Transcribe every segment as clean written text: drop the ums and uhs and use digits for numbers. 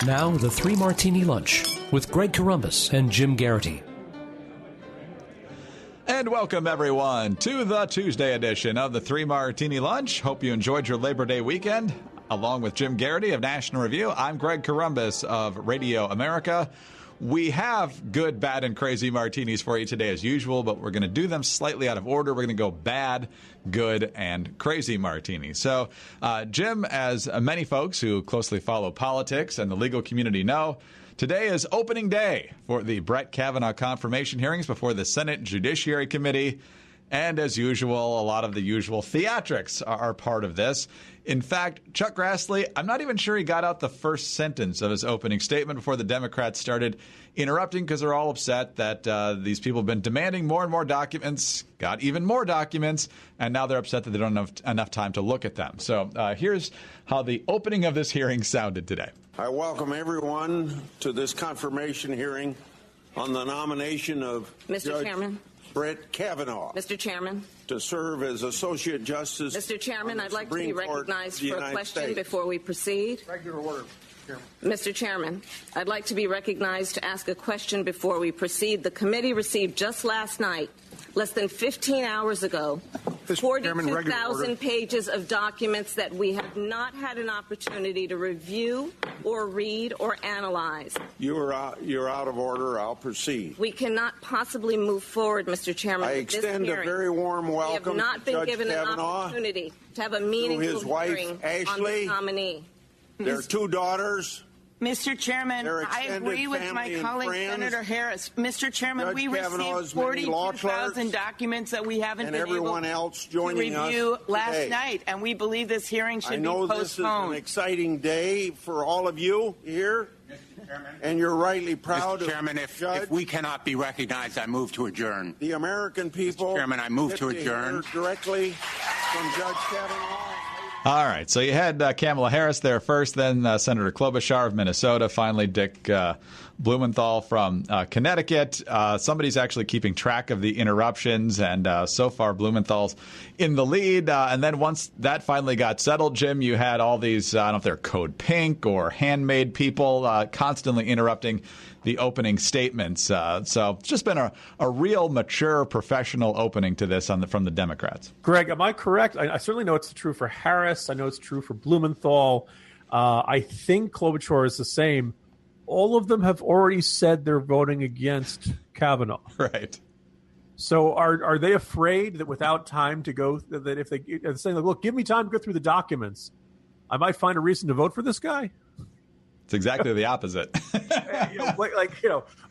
Now, the Three Martini Lunch with Greg Corombos and Jim Geraghty. And welcome, everyone, to the Tuesday edition of the Three Martini Lunch. Hope you enjoyed your Labor Day weekend. Along with Jim Geraghty of National Review, I'm Greg Corombos of Radio America. We have good, bad, and crazy martinis for you today as usual, but we're going to do them slightly out of order. We're going to go bad, good, and crazy martinis. So, Jim, as many folks who closely follow politics and the legal community know, today is opening day for the Brett Kavanaugh confirmation hearings before the Senate Judiciary Committee. And as usual, a lot of the usual theatrics are part of this. In fact, Chuck Grassley, I'm not even sure he got out the first sentence of his opening statement before the Democrats started interrupting because they're all upset that these people have been demanding more and more documents, got even more documents, and now they're upset that they don't have enough time to look at them. So here's how the opening of this hearing sounded today. I welcome everyone to this confirmation hearing on the nomination of Mr. Chairman. Brett Kavanaugh. Mr. Chairman. To serve as Associate Justice. Mr. Chairman, I'd like to be recognized for a question before we proceed. Regular order, Chairman. Mr. Chairman, I'd like to be recognized to ask a question before we proceed. The committee received just last night, less than 15 hours ago, 42,000 pages of documents that we have not had an opportunity to review or read or analyze. You're out of order. I'll proceed. We cannot possibly move forward, Mr. Chairman. I extend a very warm welcome to Judge Kavanaugh. We have not been given an opportunity to have a meaningful hearing on the nominee. Their two daughters. Mr. Chairman, I agree with my colleague, Senator Harris. Mr. Chairman, we received 42,000 documents that we haven't been able to review last night, and we believe this hearing should be postponed. I know this is an exciting day for all of you here, and you're rightly proud. Mr. Chairman, if we cannot be recognized, I move to adjourn. The American people. Mr. Chairman, I move to adjourn. Directly from Judge Kavanaugh. All right, so you had Kamala Harris there first, then Senator Klobuchar of Minnesota, finally Dick Blumenthal from Connecticut. Somebody's actually keeping track of the interruptions, and so far Blumenthal's in the lead. And then once that finally got settled, Jim, you had all these, I don't know if they're Code Pink or handmade people constantly interrupting the opening statements. So it's just been a real mature professional opening to this from the Democrats. Greg, am I correct? I certainly know it's true for Harris. I know it's true for Blumenthal. I think Klobuchar is the same. All of them have already said they're voting against Kavanaugh. Right. So are they afraid that without time to go, that if they're saying, look, give me time to go through the documents, I might find a reason to vote for this guy? It's exactly the opposite.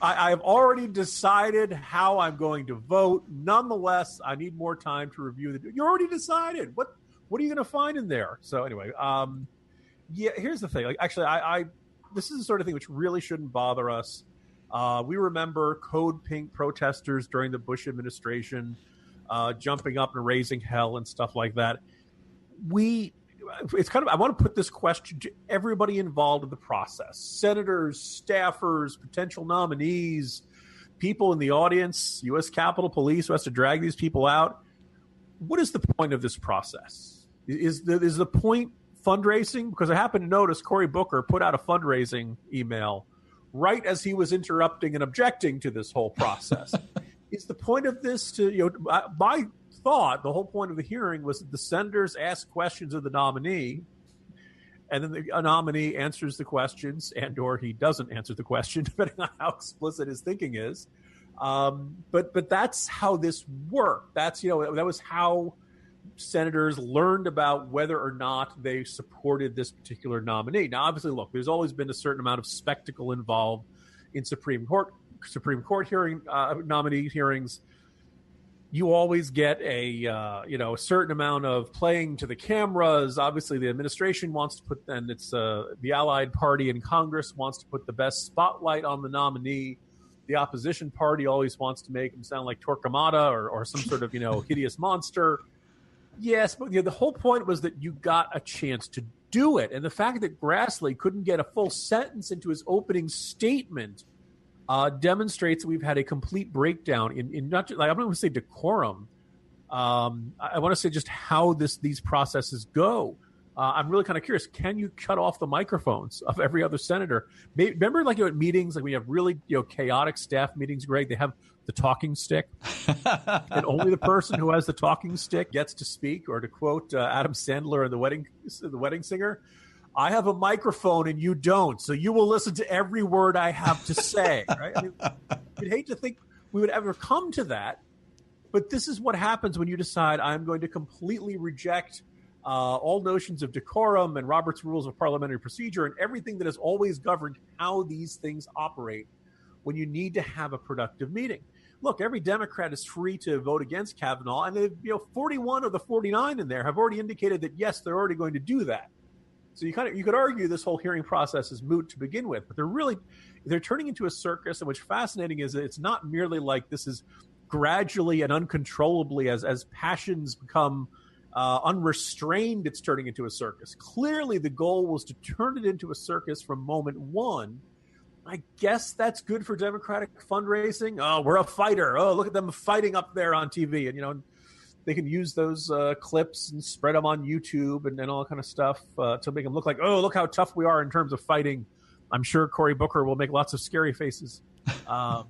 I've already decided how I'm going to vote. Nonetheless, I need more time to review you already decided. What are you going to find in there? So anyway, here's the thing. This is the sort of thing which really shouldn't bother us. We remember Code Pink protesters during the Bush administration jumping up and raising hell and stuff like that. I want to put this question to everybody involved in the process: senators, staffers, potential nominees, people in the audience, U.S. Capitol Police who has to drag these people out. What is the point of this process? Is the point fundraising? Because I happen to notice Cory Booker put out a fundraising email right as he was interrupting and objecting to this whole process. Is the point of this my thought, the whole point of the hearing was that the senators ask questions of the nominee, and then the nominee answers the questions or he doesn't answer the question, depending on how explicit his thinking is. But that's how this worked. That was how senators learned about whether or not they supported this particular nominee. Now, obviously, look, there's always been a certain amount of spectacle involved in Supreme Court nominee hearings. You always get a certain amount of playing to the cameras. Obviously, the administration wants to put, and it's the allied party in Congress wants to put the best spotlight on the nominee. The opposition party always wants to make him sound like Torquemada or some sort of hideous monster. Yes, but the whole point was that you got a chance to do it, and the fact that Grassley couldn't get a full sentence into his opening statement demonstrates that we've had a complete breakdown in not just, I'm not going to say decorum. I want to say just how these processes go. I'm really kind of curious. Can you cut off the microphones of every other senator? Remember, like, at meetings, like we have really chaotic staff meetings, Greg, they have the talking stick. And only the person who has the talking stick gets to speak, or to quote Adam Sandler in The Wedding Singer, I have a microphone and you don't, so you will listen to every word I have to say. Right? I mean, you'd hate to think we would ever come to that, but this is what happens when you decide I'm going to completely reject all notions of decorum and Robert's Rules of Parliamentary Procedure and everything that has always governed how these things operate when you need to have a productive meeting. Look, every Democrat is free to vote against Kavanaugh, and 41 of the 49 in there have already indicated that, yes, they're already going to do that. So you could argue this whole hearing process is moot to begin with, but they're turning into a circus. And what's fascinating is that it's not merely like this is gradually and uncontrollably as passions become unrestrained, it's turning into a circus. Clearly, the goal was to turn it into a circus from moment one. I guess that's good for Democratic fundraising. Oh, we're a fighter. Oh, look at them fighting up there on TV. And, they can use those clips and spread them on YouTube and all that kind of stuff to make them look like, oh, look how tough we are in terms of fighting. I'm sure Cory Booker will make lots of scary faces. But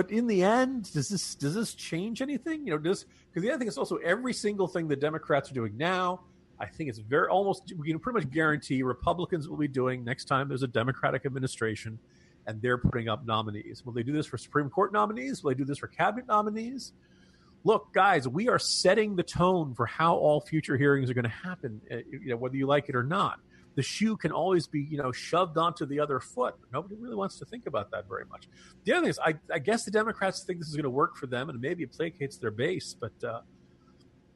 in the end, does this change anything? Because the other thing is also every single thing the Democrats are doing now, I think it's we can pretty much guarantee Republicans will be doing next time there's a Democratic administration and they're putting up nominees. Will they do this for Supreme Court nominees? Will they do this for cabinet nominees? Look, guys, we are setting the tone for how all future hearings are going to happen, whether you like it or not. The shoe can always be, shoved onto the other foot. But nobody really wants to think about that very much. The other thing is, I guess the Democrats think this is going to work for them, and maybe it placates their base. But,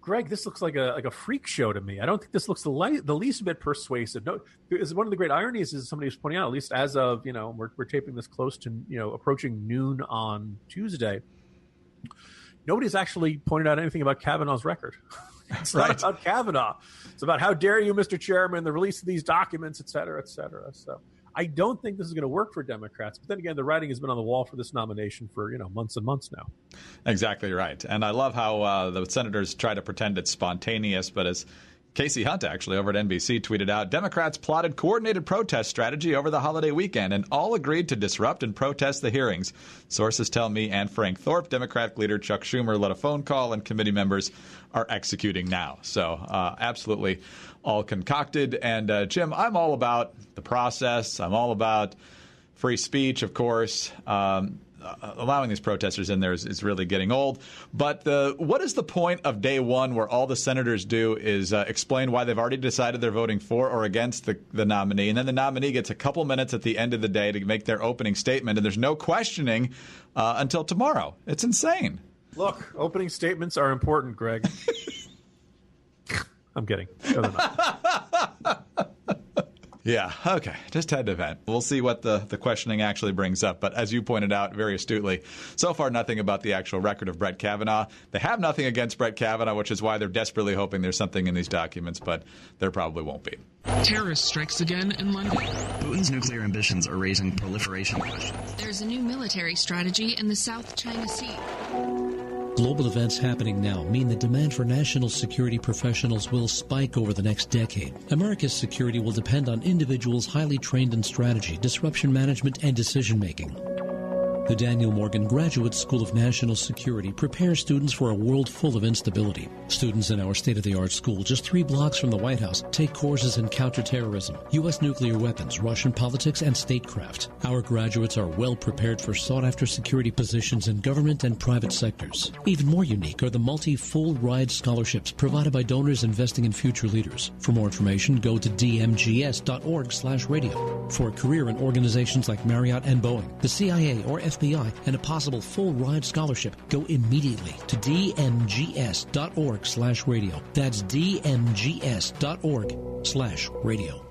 Greg, this looks like a freak show to me. I don't think this looks the least bit persuasive. No, one of the great ironies is somebody was pointing out, at least as of, we're taping this close to, approaching noon on Tuesday. Nobody's actually pointed out anything about Kavanaugh's record. It's not about Kavanaugh. It's about how dare you, Mr. Chairman, the release of these documents, et cetera, et cetera. So I don't think this is going to work for Democrats. But then again, the writing has been on the wall for this nomination for, months and months now. Exactly right. And I love how the senators try to pretend it's spontaneous, but as Casey Hunt, actually, over at NBC, tweeted out, Democrats plotted coordinated protest strategy over the holiday weekend and all agreed to disrupt and protest the hearings. Sources tell me and Frank Thorpe, Democratic leader Chuck Schumer led a phone call and committee members are executing now. So absolutely all concocted. And Jim, I'm all about the process. I'm all about free speech, of course. Allowing these protesters in there is really getting old. But what is the point of day one where all the senators do is explain why they've already decided they're voting for or against the nominee, and then the nominee gets a couple minutes at the end of the day to make their opening statement, and there's no questioning until tomorrow? It's insane. Look, opening statements are important, Greg. I'm kidding. No, they're not. Yeah, okay. Just had to vent. We'll see what the questioning actually brings up. But as you pointed out very astutely, so far nothing about the actual record of Brett Kavanaugh. They have nothing against Brett Kavanaugh, which is why they're desperately hoping there's something in these documents, but there probably won't be. Terrorist strikes again in London. Putin's nuclear ambitions are raising proliferation questions. There's a new military strategy in the South China Sea. Global events happening now mean the demand for national security professionals will spike over the next decade. America's security will depend on individuals highly trained in strategy, disruption management, and decision-making. The Daniel Morgan Graduate School of National Security prepares students for a world full of instability. Students in our state-of-the-art school, just 3 blocks from the White House, take courses in counterterrorism, U.S. nuclear weapons, Russian politics, and statecraft. Our graduates are well prepared for sought-after security positions in government and private sectors. Even more unique are the multi-full-ride scholarships provided by donors investing in future leaders. For more information, go to dmgs.org/radio. For a career in organizations like Marriott and Boeing, the CIA, or FBI, and a possible full-ride scholarship, go immediately to dmgs.org/radio. That's dmgs.org/radio.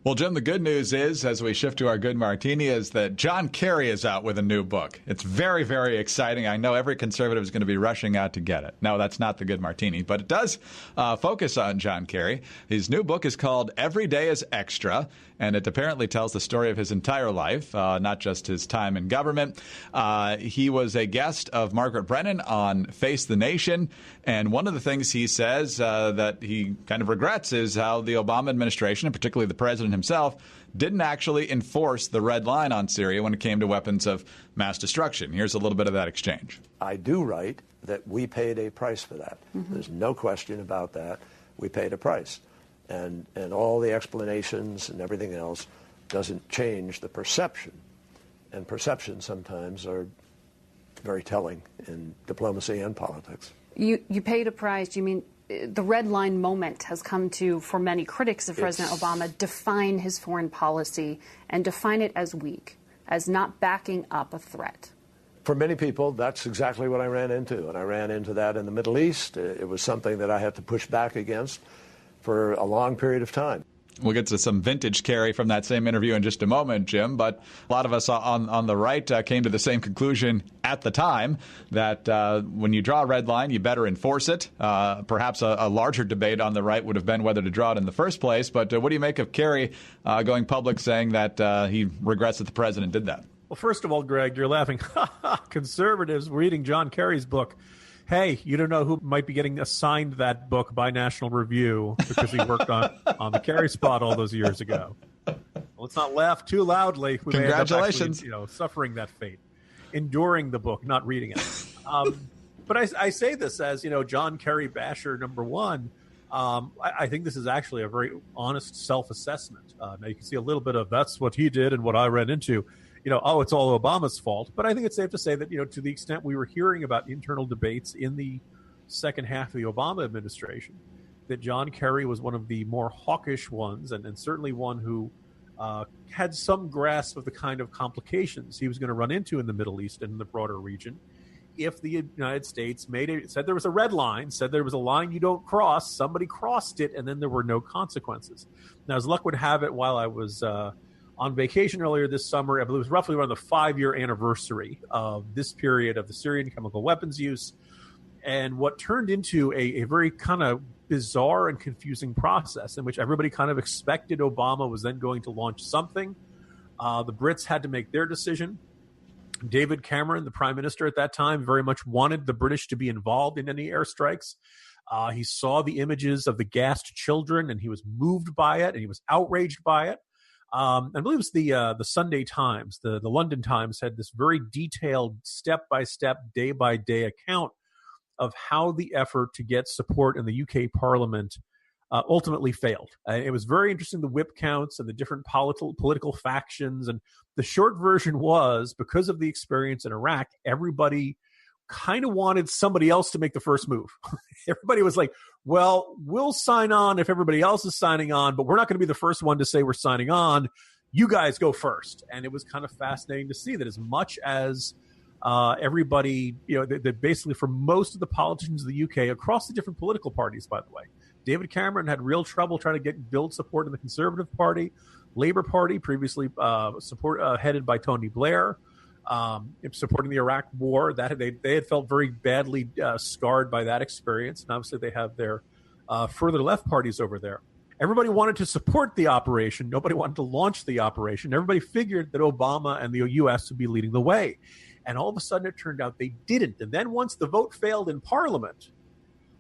Well, Jim, the good news is, as we shift to our good martini, is that John Kerry is out with a new book. It's very, very exciting. I know every conservative is going to be rushing out to get it. No, that's not the good martini, but it does focus on John Kerry. His new book is called Every Day is Extra, and it apparently tells the story of his entire life, not just his time in government. He was a guest of Margaret Brennan on Face the Nation, and one of the things he says that he kind of regrets is how the Obama administration, and particularly the president himself, didn't actually enforce the red line on Syria when it came to weapons of mass destruction. Here's a little bit of that exchange. I do write that we paid a price for that. Mm-hmm. There's no question about that. We paid a price. And all the explanations and everything else doesn't change the perception. And perceptions sometimes are very telling in diplomacy and politics. You paid a price. You mean the red line moment has come to, for many critics of President Obama, define his foreign policy and define it as weak, as not backing up a threat. For many people, that's exactly what I ran into. And I ran into that in the Middle East. It was something that I had to push back against for a long period of time. We'll get to some vintage Kerry from that same interview in just a moment, Jim. But a lot of us on the right came to the same conclusion at the time that when you draw a red line, you better enforce it. Perhaps a larger debate on the right would have been whether to draw it in the first place. But what do you make of Kerry going public saying that he regrets that the president did that? Well, first of all, Greg, you're laughing. Conservatives reading John Kerry's book. Hey, you don't know who might be getting assigned that book by National Review because he worked on the Kerry spot all those years ago. Well, let's not laugh too loudly. We Congratulations. May end up actually, suffering that fate, enduring the book, not reading it. But I say this as, John Kerry basher number one. I think this is actually a very honest self-assessment. Now, you can see a little bit of that's what he did and what I ran into. It's all Obama's fault. But I think it's safe to say that, to the extent we were hearing about internal debates in the second half of the Obama administration, that John Kerry was one of the more hawkish ones and certainly one who had some grasp of the kind of complications he was going to run into in the Middle East and in the broader region if the United States said there was a red line, said there was a line you don't cross, somebody crossed it, and then there were no consequences. Now, as luck would have it, while I was on vacation earlier this summer, I believe it was roughly around the 5-year anniversary of this period of the Syrian chemical weapons use, and what turned into a very kind of bizarre and confusing process in which everybody kind of expected Obama was then going to launch something. The Brits had to make their decision. David Cameron, the prime minister at that time, very much wanted the British to be involved in any airstrikes. He saw the images of the gassed children, and he was moved by it, and he was outraged by it. I believe it was the Sunday Times, the London Times, had this very detailed, step-by-step, day-by-day account of how the effort to get support in the UK Parliament ultimately failed. It was very interesting, the whip counts and the different political factions. And the short version was, because of the experience in Iraq, everybody kind of wanted somebody else to make the first move. Everybody was like, well, we'll sign on if everybody else is signing on, but we're not going to be the first one to say we're signing on. You guys go first. And it was kind of fascinating to see that as much as everybody, that basically for most of the politicians of the UK, across the different political parties, by the way, David Cameron had real trouble trying to build support in the Conservative Party, Labour Party, previously headed by Tony Blair, supporting the Iraq War. That they had felt very badly scarred by that experience, and obviously they have their further left parties over there. Everybody wanted to support the operation. Nobody wanted to launch the operation. Everybody figured that Obama and the U.S. would be leading the way, and all of a sudden it turned out they didn't. And then once the vote failed in Parliament,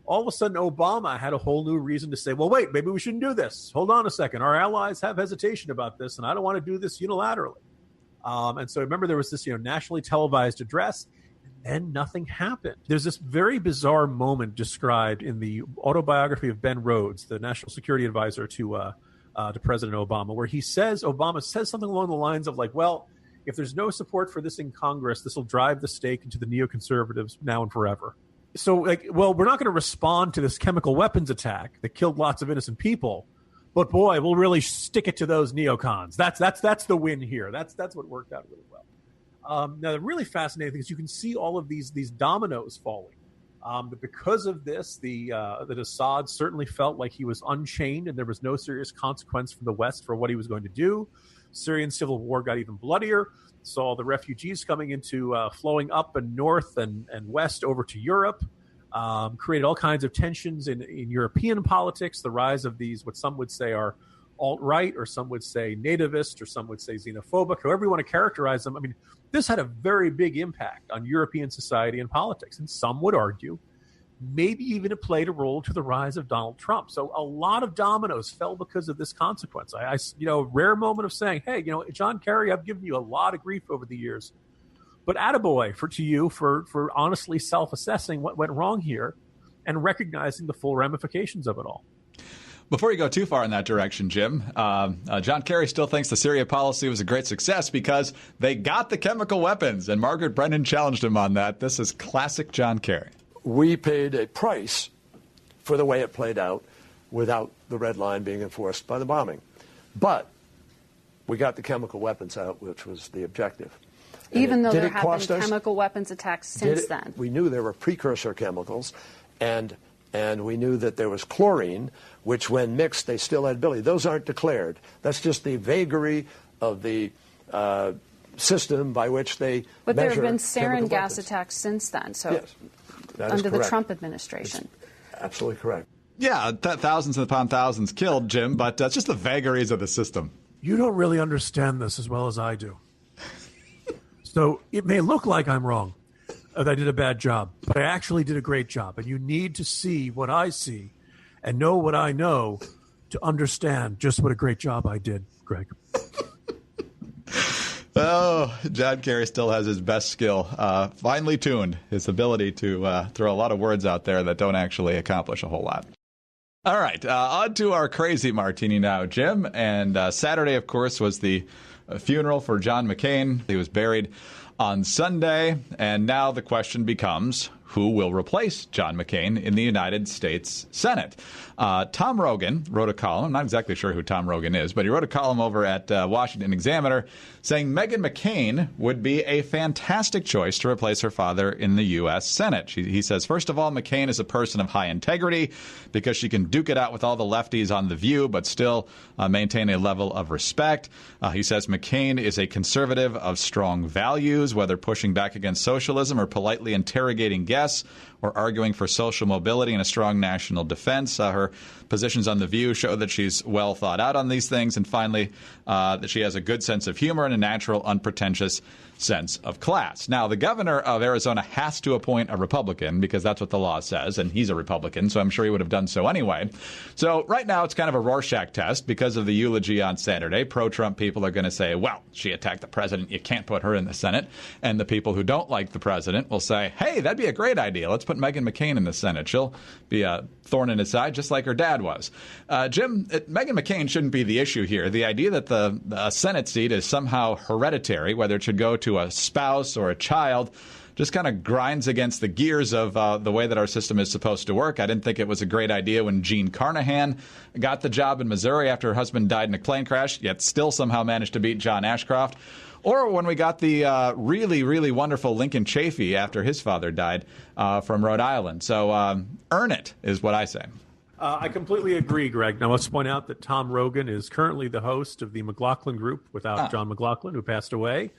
all of a sudden Obama had a whole new reason to say, well, wait, maybe we shouldn't do this. Hold on a second. Our allies have hesitation about this, and I don't want to do this unilaterally. And so remember there was this nationally televised address, and then nothing happened. There's this very bizarre moment described in the autobiography of Ben Rhodes, the national security advisor to President Obama, where Obama says something along the lines of like, well, if there's no support for this in Congress, this will drive the stake into the neoconservatives now and forever. So, we're not going to respond to this chemical weapons attack that killed lots of innocent people, but boy, we'll really stick it to those neocons. That's the win here. That's what worked out really well. Now, the really fascinating thing is you can see all of these dominoes falling But because of this, that Assad certainly felt like he was unchained and there was no serious consequence from the West for what he was going to do. Syrian civil war got even bloodier. Saw the refugees coming into flowing up and north and west over to Europe. Created all kinds of tensions in European politics. The rise of these, what some would say are alt-right, or some would say nativist, or some would say xenophobic, however you want to characterize them. I mean, this had a very big impact on European society and politics, and some would argue maybe even it played a role to the rise of Donald Trump. So a lot of dominoes fell because of this consequence. I rare moment of saying, hey, John Kerry, I've given you a lot of grief over the years, but attaboy to you for honestly self-assessing what went wrong here and recognizing the full ramifications of it all. Before you go too far in that direction, Jim, John Kerry still thinks the Syria policy was a great success because they got the chemical weapons, and Margaret Brennan challenged him on that. This is classic John Kerry. We paid a price for the way it played out without the red line being enforced by the bombing. But we got the chemical weapons out, which was the objective. Even though there have been chemical weapons attacks since then. We knew there were precursor chemicals, and we knew that there was chlorine, which when mixed, they still had ability. Those aren't declared. That's just the vagary of the system by which they But measure there have been sarin gas weapons. Attacks since then, so yes, under the Trump administration. It's absolutely correct. Yeah, thousands upon thousands killed, Jim, but it's just the vagaries of the system. You don't really understand this as well as I do. So it may look like I'm wrong, that I did a bad job, but I actually did a great job. And you need to see what I see and know what I know to understand just what a great job I did, Greg. Oh, John Kerry still has his best skill, finely tuned, his ability to throw a lot of words out there that don't actually accomplish a whole lot. All right, on to our crazy martini now, Jim. And Saturday, of course, was the funeral for John McCain. He was buried on Sunday, and now the question becomes, who will replace John McCain in the United States Senate? Tom Rogan wrote a column. I'm not exactly sure who Tom Rogan is, but he wrote a column over at Washington Examiner saying Meghan McCain would be a fantastic choice to replace her father in the U.S. Senate. He says, first of all, McCain is a person of high integrity because she can duke it out with all the lefties on The View, but still maintain a level of respect. He says McCain is a conservative of strong values, whether pushing back against socialism or politely interrogating guests or arguing for social mobility and a strong national defense. Her positions on The View show that she's well thought out on these things. And finally, that she has a good sense of humor and a natural, unpretentious sense of class. Now, the governor of Arizona has to appoint a Republican because that's what the law says, and he's a Republican, so I'm sure he would have done so anyway. So right now it's kind of a Rorschach test because of the eulogy on Saturday. Pro-Trump people are going to say, well, she attacked the president, you can't put her in the Senate. And the people who don't like the president will say, hey, that'd be a great idea. Let's put Meghan McCain in the Senate. She'll be a thorn in his side, just like her dad was. Jim, Meghan McCain shouldn't be the issue here. The idea that the Senate seat is somehow hereditary, whether it should go to a spouse or a child, just kind of grinds against the gears of the way that our system is supposed to work. I didn't think it was a great idea when Jean Carnahan got the job in Missouri after her husband died in a plane crash, yet still somehow managed to beat John Ashcroft. Or when we got the really, really wonderful Lincoln Chafee after his father died from Rhode Island. So earn it is what I say. I completely agree, Greg. Now, let's point out that Tom Rogan is currently the host of the McLaughlin Group without John McLaughlin, who passed away.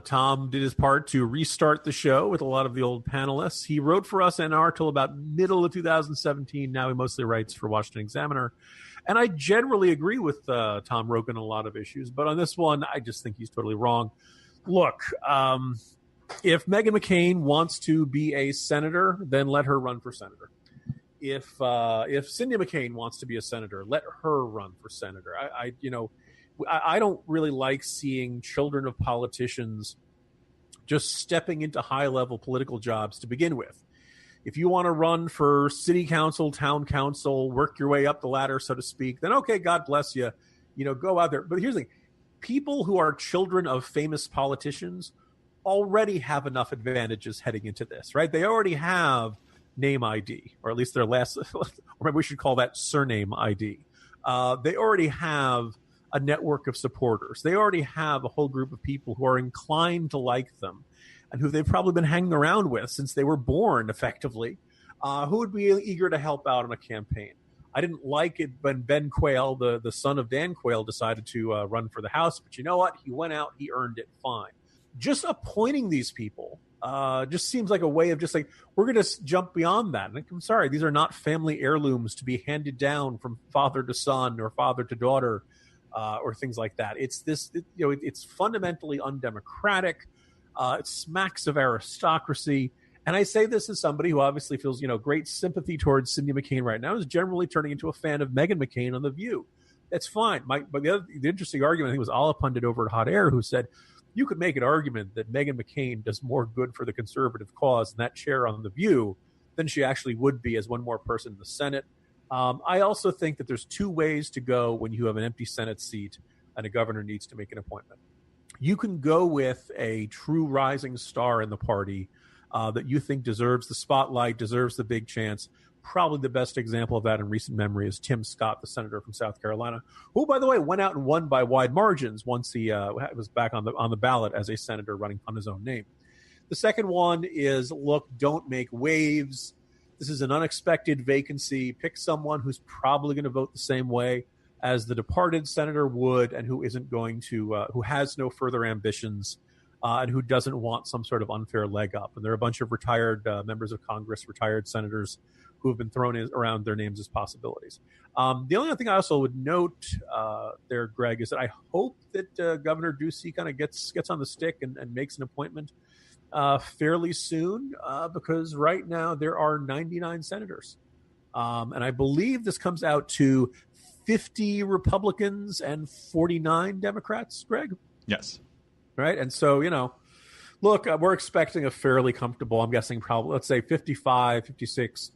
Tom did his part to restart the show with a lot of the old panelists. He wrote for us NR till about middle of 2017. Now he mostly writes for Washington Examiner. And I generally agree with Tom Rogan on a lot of issues. But on this one, I just think he's totally wrong. Look, if Meghan McCain wants to be a senator, then let her run for senator. If Cindy McCain wants to be a senator, let her run for senator. I don't really like seeing children of politicians just stepping into high-level political jobs to begin with. If you want to run for city council, town council, work your way up the ladder, so to speak, then okay, God bless you. Go out there. But here's the thing. People who are children of famous politicians already have enough advantages heading into this, right? They already have name ID, or at least their last, or maybe we should call that surname ID. They already have a network of supporters. They already have a whole group of people who are inclined to like them and who they've probably been hanging around with since they were born, effectively. Who would be eager to help out on a campaign? I didn't like it when Ben Quayle, the son of Dan Quayle, decided to run for the House. But you know what? He went out. He earned it. Fine. Just appointing these people just seems like a way of just like, we're going to jump beyond that. And I'm sorry, these are not family heirlooms to be handed down from father to son or father to daughter or things like that. It's it's fundamentally undemocratic. It smacks of aristocracy. And I say this as somebody who obviously feels, great sympathy towards Cindy McCain right now, is generally turning into a fan of Meghan McCain on The View. That's fine. But the interesting argument, I think, was Alla Pundit over at Hot Air, who said, you could make an argument that Meghan McCain does more good for the conservative cause in that chair on The View than she actually would be as one more person in the Senate. I also think that there's two ways to go when you have an empty Senate seat and a governor needs to make an appointment. You can go with a true rising star in the party that you think deserves the spotlight, deserves the big chance. Probably the best example of that in recent memory is Tim Scott, the senator from South Carolina, who, by the way, went out and won by wide margins once he was back on the ballot as a senator running on his own name. The second one is, look, don't make waves. This is an unexpected vacancy. Pick someone who's probably going to vote the same way as the departed senator would, and who isn't going to, who has no further ambitions, and who doesn't want some sort of unfair leg up. And there are a bunch of retired members of Congress, retired senators, who have been thrown around their names as possibilities. The only other thing I also would note there, Greg, is that I hope that Governor Ducey kind of gets on the stick and makes an appointment fairly soon, because right now there are 99 senators. And I believe this comes out to 50 Republicans and 49 Democrats, Greg? Yes. Right. And so, look, we're expecting a fairly comfortable, I'm guessing probably, let's say 55, 56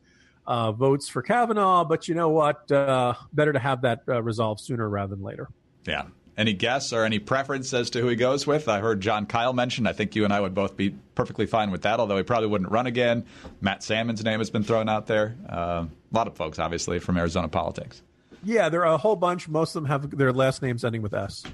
votes for Kavanaugh. But you know what? Better to have that resolved sooner rather than later. Yeah. Any guess or any preference as to who he goes with? I heard John Kyle mentioned. I think you and I would both be perfectly fine with that, although he probably wouldn't run again. Matt Salmon's name has been thrown out there. A lot of folks, obviously, from Arizona politics. Yeah, there are a whole bunch. Most of them have their last names ending with S.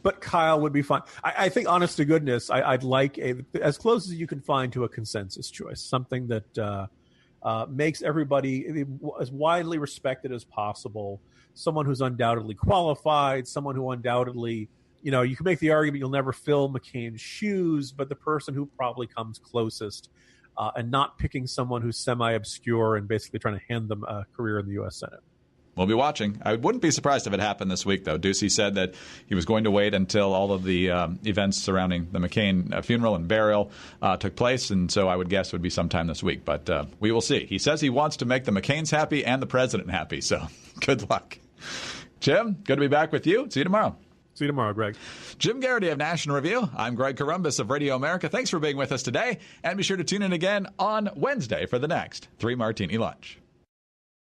But Kyle would be fine. I think, honest to goodness, I'd like as close as you can find to a consensus choice, something that makes everybody as widely respected as possible, someone who's undoubtedly qualified, someone who undoubtedly, you can make the argument you'll never fill McCain's shoes, but the person who probably comes closest, and not picking someone who's semi-obscure and basically trying to hand them a career in the U.S. Senate. We'll be watching. I wouldn't be surprised if it happened this week, though. Ducey said that he was going to wait until all of the events surrounding the McCain funeral and burial took place, and so I would guess it would be sometime this week. But we will see. He says he wants to make the McCains happy and the president happy, so good luck. Jim, good to be back with you. See you tomorrow. See you tomorrow, Greg. Jim Geraghty of National Review. I'm Greg Corombos of Radio America. Thanks for being with us today, and be sure to tune in again on Wednesday for the next 3 Martini Lunch.